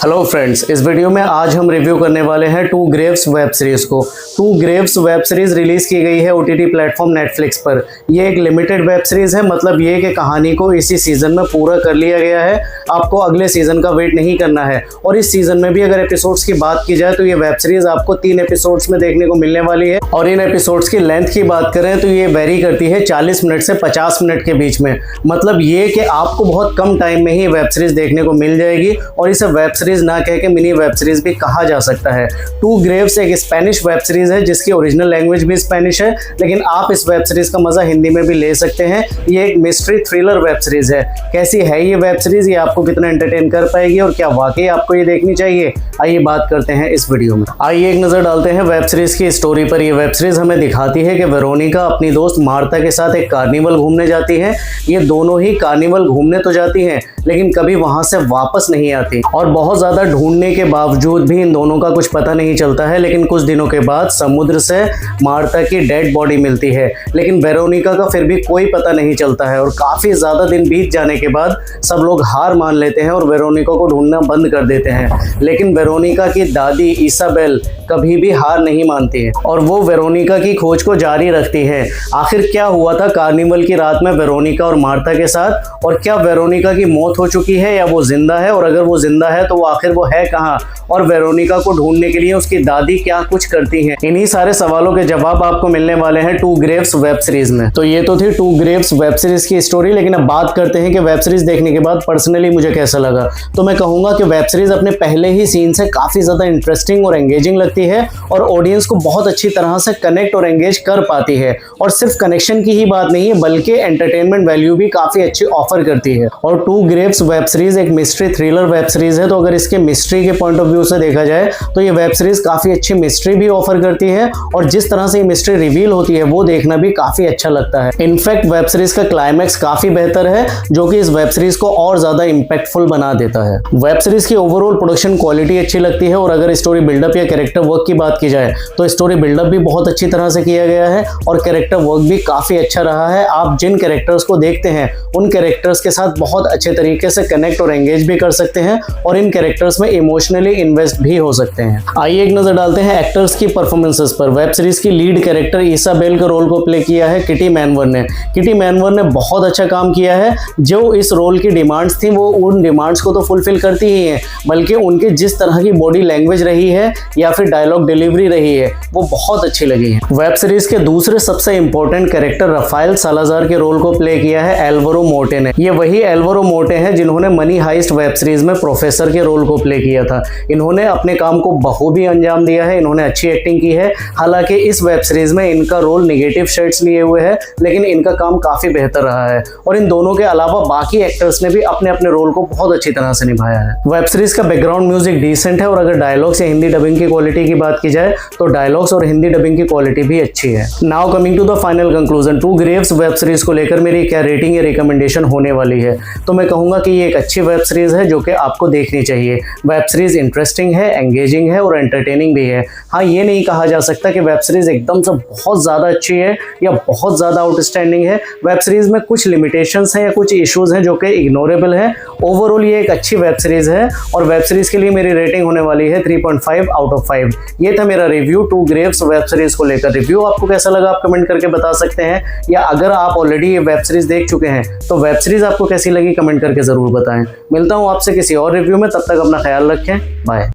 Hello friends, इस video में आज हम रिव्यू करने वाले हैं टू ग्रेव्स वेब सीरीज को। Two graves web series release की गई है ओटीटी प्लेटफॉर्म नेटफ्लिक्स पर। ये एक लिमिटेड वेब सीरीज है, मतलब ये कि कहानी को इसी सीजन में पूरा कर लिया गया है। आपको अगले सीजन का वेट नहीं करना है। और इस सीजन में भी अगर एपिसोड्स की बात की जाए तो ये वेब सीरीज आपको 3 एपिसोड्स में देखने को मिलने वाली है। और इन एपिसोड्स की लेंथ की बात करें तो ये वेरी करती है 40 मिनट से 50 मिनट के बीच में। मतलब ये कि आपको बहुत कम टाइम में ही वेब सीरीज देखने को मिल जाएगी। और इसे वेब सीरीज ना कह के मिनी वेब सीरीज भी कहा जा सकता है। टू ग्रेव्स एक स्पेनिश वेब सीरीज है जिसकी ओरिजिनल लैंग्वेज भी स्पेनिश है, लेकिन आप इस वेब सीरीज का मजा हिंदी में भी ले सकते हैं। ये एक मिस्ट्री थ्रिलर वेब सीरीज है। कैसी है ये वेब सीरीज, ये आपको कितना एंटरटेन कर पाएगी और क्या वाकई आपको ये देखनी चाहिए, आइए बात करते हैं इस वीडियो में। आइए एक नजर डालते हैं वेब सीरीज की स्टोरी पर। ये वेब सीरीज हमें दिखाती है कि वेरोनिका अपनी दोस्त मार्था के साथ एक कार्निवल घूमने जाती है। ये दोनों ही कार्निवल घूमने तो जाती हैं, लेकिन कभी वहां से वापस नहीं आती। और बहुत ज्यादा ढूंढने के बावजूद भी इन दोनों का कुछ पता नहीं चलता है। लेकिन कुछ दिनों के बाद समुद्र से मार्था की डेड बॉडी मिलती है, लेकिन वेरोनिका का फिर भी कोई पता नहीं चलता है। और काफी ज्यादा दिन बीत जाने के बाद सब लोग हार मान लेते हैं और वेरोनिका को ढूंढना बंद कर देते हैं। लेकिन वेरोनिका की दादी इसाबेल कभी भी हार नहीं मानती है और वो वेरोनिका की खोज को जारी रखती है। आखिर क्या हुआ था कार्निवल की रात में वेरोनिका और मार्था के साथ, और क्या वेरोनिका की मौत हो चुकी है या वो जिंदा है, और अगर वो जिंदा है तो वो आखिर वो है कहाँ, और वेरोनिका को ढूंढने के लिए उसकी दादी क्या कुछ करती हैं। इन्हीं सारे सवालों के जवाब आपको मिलने वाले हैं टू ग्रेव्स वेब सीरीज में। तो ये तो थी टू ग्रेव्स वेब सीरीज की स्टोरी, लेकिन अब बात करते हैं कि वेब सीरीज देखने के बाद पर्सनली मुझे कैसा लगा। तो मैं कहूंगा कि वेब सीरीज अपने पहले ही सीन से काफी ज्यादा इंटरेस्टिंग और एंगेजिंग लगती है और ऑडियंस को बहुत अच्छी तरह से कनेक्ट और एंगेज कर पाती है। और सिर्फ कनेक्शन की ही बात नहीं है, बल्कि एंटरटेनमेंट वैल्यू भी काफी अच्छी ऑफर करती है। और टू ग्रेव्स वेब सीरीज एक मिस्ट्री थ्रिलर वेब सीरीज है, तो अगर इसके मिस्ट्री के पॉइंट ऑफ व्यू से देखा जाए तो ये वेब सीरीज काफी अच्छी मिस्ट्री भी ऑफर करती है। और जिस तरह से ये मिस्ट्री रिवील होती है वो देखना भी काफी अच्छा लगता है। इनफैक्ट वेब सीरीज का क्लाइमैक्स काफी बेहतर है, जो कि इस वेब सीरीज को और ज्यादा इंपैक्टफुल बना देता है। वेब सीरीज की ओवरऑल प्रोडक्शन क्वालिटी अच्छी लगती है। और अगर स्टोरी बिल्डअप या कैरेक्टर वर्क की बात की जाए तो स्टोरी बिल्डअप भी बहुत अच्छी तरह से किया गया है और कैरेक्टर वर्क भी काफी अच्छा रहा है। आप जिन कैरेक्टर्स को देखते हैं उन कैरेक्टर्स के साथ बहुत अच्छे तरीके से कनेक्ट और एंगेज भी कर सकते हैं और इन कैरेक्टर्स में इमोशनली इन्वेस्ट भी हो सकते हैं। आइए एक नजर डालते हैं एक्टर्स की परफॉर्मेंसेस पर। वेब सीरीज की लीड कैरेक्टर इसाबेल का रोल को प्ले किया है किटी मैनवर ने। किटी मैनवर ने बहुत अच्छा काम किया है। जो इस रोल की डिमांड्स थी वो उन डिमांड्स को तो फुलफिल करती ही है, बल्कि उनकी जिस तरह की बॉडी लैंग्वेज रही है या फिर डायलॉग डिलीवरी रही है वो बहुत अच्छी लगी है। वेब सीरीज के दूसरे सबसे इंपॉर्टेंट कैरेक्टर राफेल सालाजार के रोल को प्ले किया है एल्वारो मोर्टे ने। ये वही एल्वारो मोर्टे हैं जिन्होंने मनी हाइस्ट वेब सीरीज में प्रोफेसर के रोल को प्ले किया था। इन्होंने अपने काम को बखूबी अंजाम दिया है, इन्होंने अच्छी एक्टिंग की है। हालांकि इस वेब सीरीज में इनका रोल नेगेटिव शेड्स लिए हुए है, लेकिन इनका काम काफी बेहतर रहा है। और इन दोनों के अलावा बाकी एक्टर्स ने भी अपने अपने रोल को बहुत अच्छी तरह से निभाया है। वेब सीरीज का बैकग्राउंड म्यूजिक डिसेंट है। और अगर डायलॉग्स या हिंदी डबिंग की क्वालिटी की बात की जाए तो डायलॉग्स और हिंदी डबिंग की क्वालिटी भी अच्छी है। Now coming to the final conclusion, two graves web series को लेकर मेरी क्या रेटिंग या रिकमेंडेशन होने वाली है। तो मैं कहूंगा कि ये एक अच्छी वेब सीरीज है जो कि आपको देखनी चाहिए। वेब सीरीज इंटरेस्टिंग है, एंगेजिंग है और एंटरटेनिंग भी है। हाँ, ये नहीं कहा जा सकता कि वेब सीरीज एकदम से बहुत ज्यादा अच्छी है या बहुत ज्यादा आउटस्टैंडिंग है। वेब सीरीज में कुछ लिमिटेशंस हैं या कुछ इश्यूज हैं जो कि इग्नोरेबल है। ओवरऑल ये एक अच्छी वेब सीरीज है और वेब सीरीज के लिए मेरी रेटिंग होने वाली है 3.5 आउट ऑफ 5। ये था मेरा review two graves web series को लेकर। रिव्यू आपको कैसा लगा आप कमेंट करके बता सकते हैं, या अगर आप ऑलरेडी ये वेब सीरीज देख चुके हैं तो वेब सीरीज आपको कैसी लगी कमेंट करके जरूर बताएं। मिलता हूं आपसे किसी और रिव्यू में, तब तक अपना ख्याल रखें, बाय।